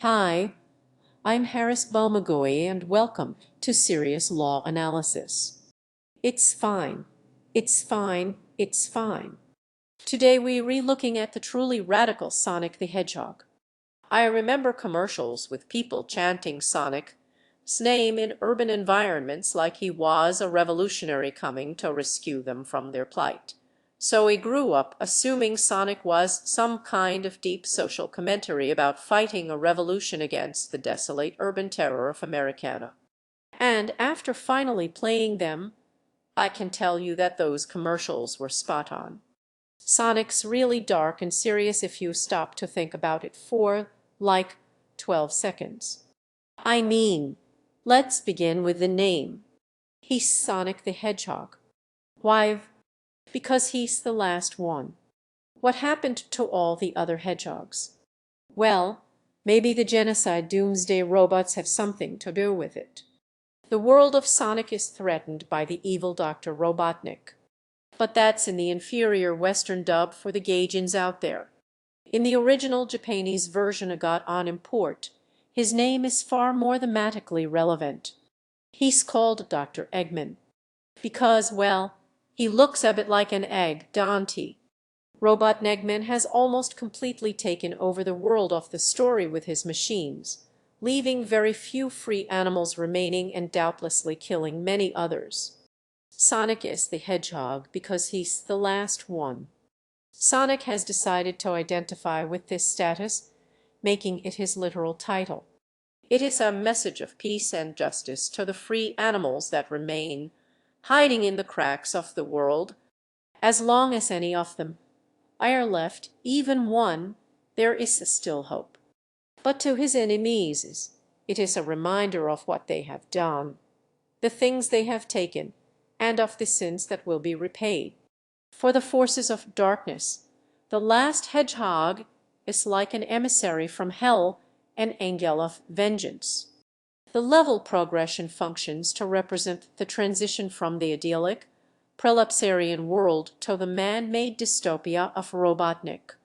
Hi, I'm hbomberguy and welcome to Serious Law Analysis. It's fine. It's fine. It's fine. Today we're re-looking at the truly radical Sonic the Hedgehog. I remember commercials with people chanting Sonic's name in urban environments like he was a revolutionary coming to rescue them from their plight. So we grew up assuming Sonic was some kind of deep social commentary about fighting a revolution against the desolate urban terror of Americana. And after finally playing them, I can tell you that those commercials were spot on. Sonic's really dark and serious if you stop to think about it for, like, 12 seconds. I mean, let's begin with the name. He's Sonic the Hedgehog. Why? Because he's the last one. What happened to all the other hedgehogs? Well, maybe the genocide doomsday robots have something to do with it. The world of Sonic is threatened by the evil Dr. Robotnik. But that's in the inferior Western dub for the Gaijins out there. In the original Japanese version I got on import, his name is far more thematically relevant. He's called Dr. Eggman. Because, well, he looks a bit like an egg, don't he? Robotnik has almost completely taken over the world of the story with his machines, leaving very few free animals remaining and doubtlessly killing many others. Sonic is the Hedgehog because he's the last one. Sonic has decided to identify with this status, making it his literal title. It is a message of peace and justice to the free animals that remain, hiding in the cracks of the world. As long as any of them are left, even one, there is still hope. But to his enemies, it is a reminder of what they have done, the things they have taken, and of the sins that will be repaid. For the forces of darkness, the last hedgehog is like an emissary from hell, an angel of vengeance. The level progression functions to represent the transition from the idyllic, prelapsarian world to the man-made dystopia of Robotnik.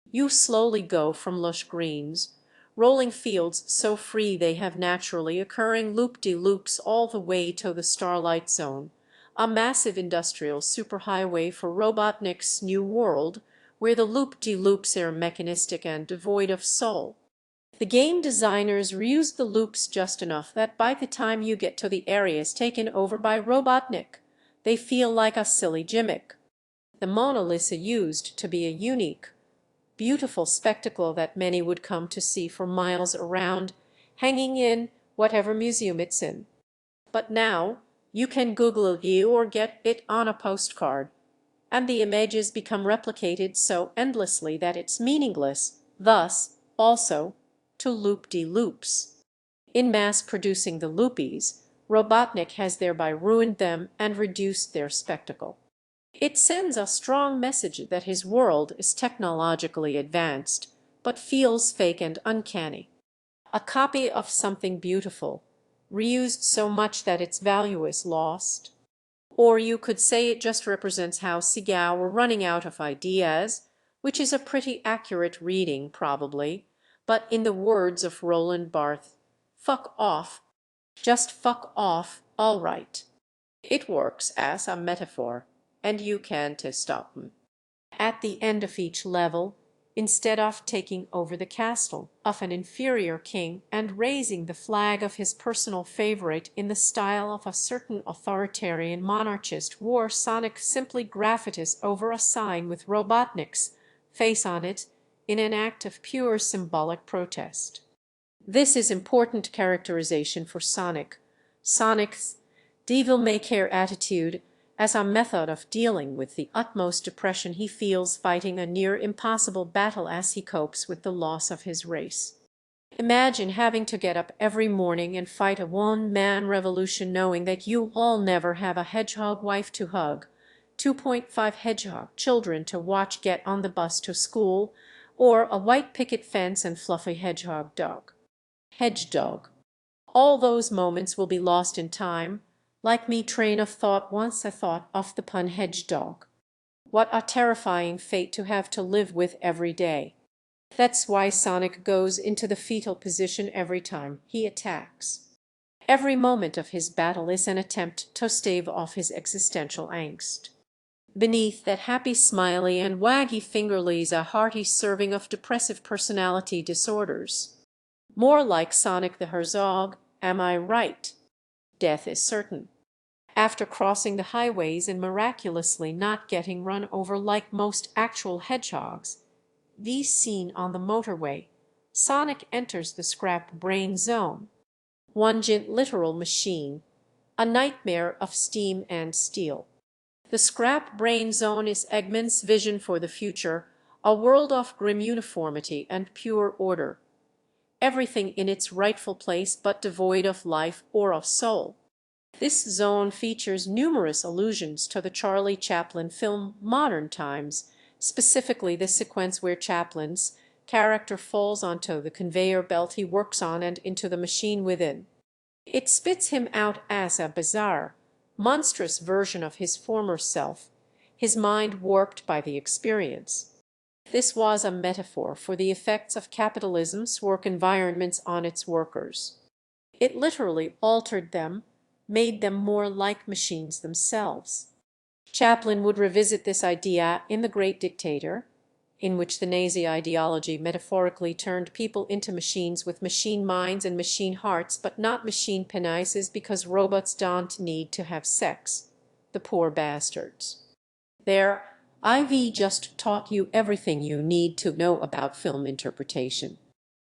You slowly go from lush greens, rolling fields so free they have naturally occurring loop-de-loops all the way to the Starlight Zone, a massive industrial superhighway for Robotnik's new world, where the loop-de-loops are mechanistic and devoid of soul. The game designers reused the loops just enough that by the time you get to the areas taken over by Robotnik, they feel like a silly gimmick. The Mona Lisa used to be a unique, beautiful spectacle that many would come to see for miles around, hanging in whatever museum it's in. But now you can Google it or get it on a postcard, and the images become replicated so endlessly that it's meaningless, thus, also, to loop-de-loops. In mass-producing the loopies, Robotnik has thereby ruined them and reduced their spectacle. It sends a strong message that his world is technologically advanced, but feels fake and uncanny. A copy of something beautiful, reused so much that its value is lost. Or you could say it just represents how Seagao were running out of ideas, which is a pretty accurate reading probably, but in the words of Roland Barthes, fuck off, just fuck off, all right. It works as a metaphor, and you can't stop them. At the end of each level, instead of taking over the castle of an inferior king and raising the flag of his personal favorite in the style of a certain authoritarian monarchist war, Sonic simply graffitis over a sign with Robotnik's face on it in an act of pure symbolic protest. This is important characterization for Sonic. Sonic's devil-may-care attitude as a method of dealing with the utmost depression he feels fighting a near impossible battle as he copes with the loss of his race. Imagine having to get up every morning and fight a one-man revolution knowing that you'll never have a hedgehog wife to hug, 2.5 hedgehog children to watch get on the bus to school, or a white picket fence and fluffy hedgehog dog. Hedgehog. All those moments will be lost in time. Like me train of thought once I thought of the pun hedgehog. What a terrifying fate to have to live with every day. That's why Sonic goes into the fetal position every time he attacks. Every moment of his battle is an attempt to stave off his existential angst. Beneath that happy smiley and waggy finger lays a hearty serving of depressive personality disorders. More like Sonic the Hedgehog, am I right? Death is certain. After crossing the highways and miraculously not getting run over like most actual hedgehogs, these seen on the motorway, Sonic enters the scrap brain zone, one literal machine, a nightmare of steam and steel. The scrap brain zone is Eggman's vision for the future, a world of grim uniformity and pure order. Everything in its rightful place but devoid of life or of soul. This zone features numerous allusions to the Charlie Chaplin film Modern Times, specifically the sequence where Chaplin's character falls onto the conveyor belt he works on and into the machine within. It spits him out as a bizarre, monstrous version of his former self, his mind warped by the experience. This was a metaphor for the effects of capitalism's work environments on its workers. It literally altered them, made them more like machines themselves. Chaplin would revisit this idea in The Great Dictator, in which the Nazi ideology metaphorically turned people into machines with machine minds and machine hearts, but not machine penises because robots don't need to have sex. The poor bastards. There, I've just taught you everything you need to know about film interpretation.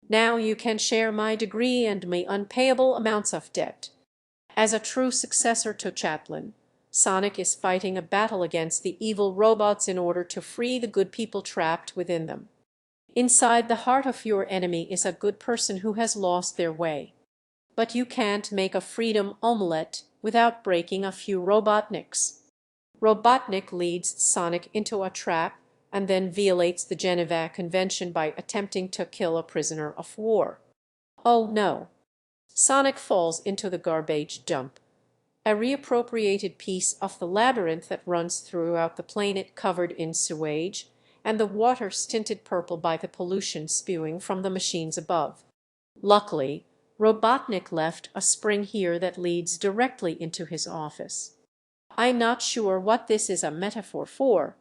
Now you can share my degree and my unpayable amounts of debt. As a true successor to Chaplin, Sonic is fighting a battle against the evil robots in order to free the good people trapped within them. Inside the heart of your enemy is a good person who has lost their way. But you can't make a freedom omelette without breaking a few Robotniks. Robotnik leads Sonic into a trap and then violates the Geneva Convention by attempting to kill a prisoner of war. Oh no. Sonic falls into the garbage dump, a reappropriated piece of the labyrinth that runs throughout the planet covered in sewage, and the water stinted purple by the pollution spewing from the machines above. Luckily, Robotnik left a spring here that leads directly into his office. I'm not sure what this is a metaphor for,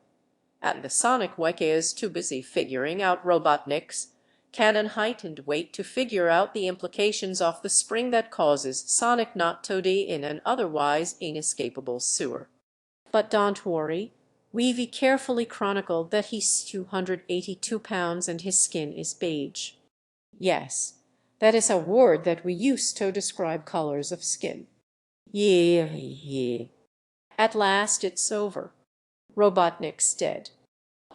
and the Sonic Wiki is too busy figuring out Robotnik's cannon height and weight to figure out the implications of the spring that causes Sonic not to be in an otherwise inescapable sewer. But don't worry, we've carefully chronicled that he's 282 pounds and his skin is beige. Yes, that is a word that we use to describe colors of skin. Yeah. At last it's over. Robotnik's dead.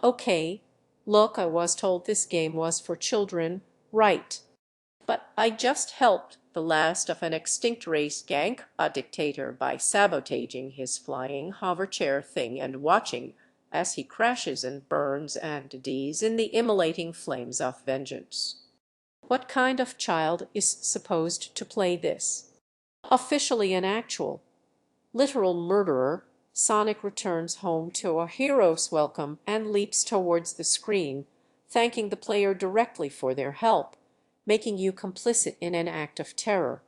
Okay, look, I was told this game was for children, right? But I just helped the last of an extinct race gank a dictator by sabotaging his flying hover chair thing and watching as he crashes and burns and dies in the immolating flames of vengeance. What kind of child is supposed to play this? Officially an actual, literal murderer, Sonic returns home to a hero's welcome and leaps towards the screen, thanking the player directly for their help, making you complicit in an act of terror.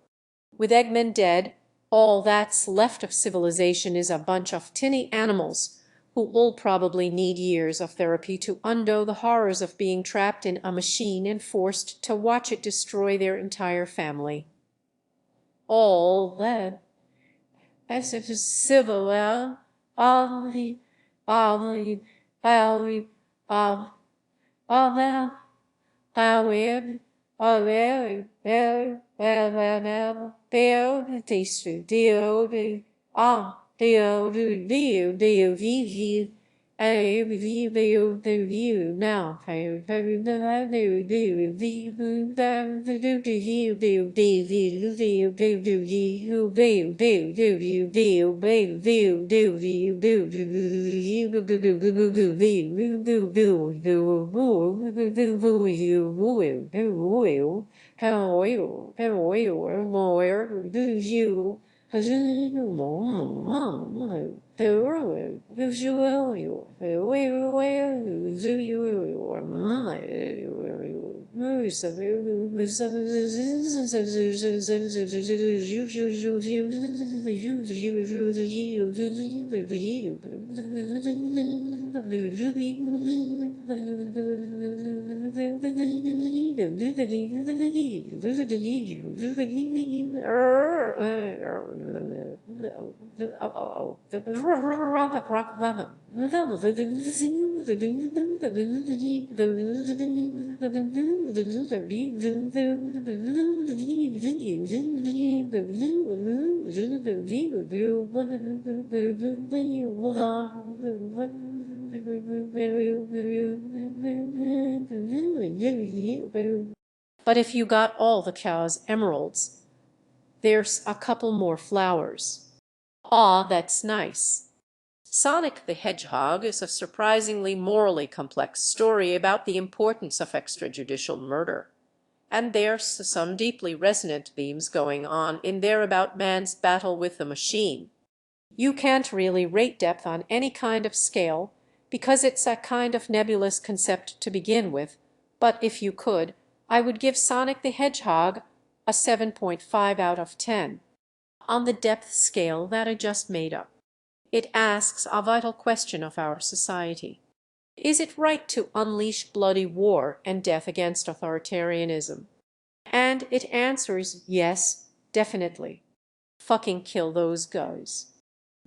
With Eggman dead, all that's left of civilization is a bunch of tinny animals who will probably need years of therapy to undo the horrors of being trapped in a machine and forced to watch it destroy their entire family. All that as if it's civil, well, all the, all the, all the, all that, how we, all the, the taste, the, ah, the, I review the review now. I review But if you got all the cow's emeralds, there's a couple more flowers. Aw, that's nice. Sonic the Hedgehog is a surprisingly morally complex story about the importance of extrajudicial murder. And there's some deeply resonant themes going on in there about man's battle with the machine. You can't really rate depth on any kind of scale because it's a kind of nebulous concept to begin with, but if you could, I would give Sonic the Hedgehog a 7.5 out of 10 on the depth scale that I just made up. It asks a vital question of our society. Is it right to unleash bloody war and death against authoritarianism? And it answers yes, definitely. Fucking kill those guys.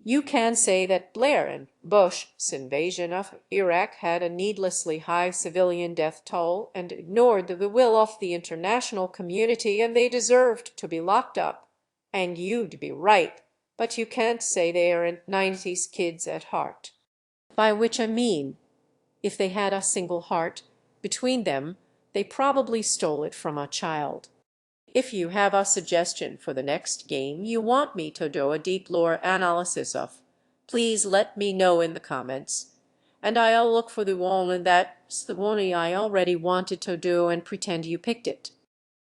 You can say that Blair and Bush's invasion of Iraq had a needlessly high civilian death toll and ignored the will of the international community, and they deserved to be locked up. And you'd be right, but you can't say they aren't 90s kids at heart. By which I mean, if they had a single heart between them, they probably stole it from a child. If you have a suggestion for the next game you want me to do a deep lore analysis of, please let me know in the comments, and I'll look for the one that's the one I already wanted to do and pretend you picked it.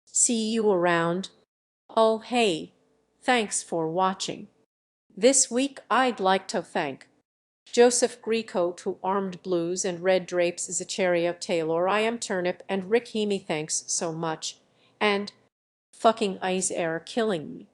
See you around. Oh hey, thanks for watching. This week I'd like to thank Joseph Grieco to Armed Blues and Red Drapes Zacharia Taylor, I Am Turnip, and Rick Heamy, thanks so much. And fucking ice air killing me.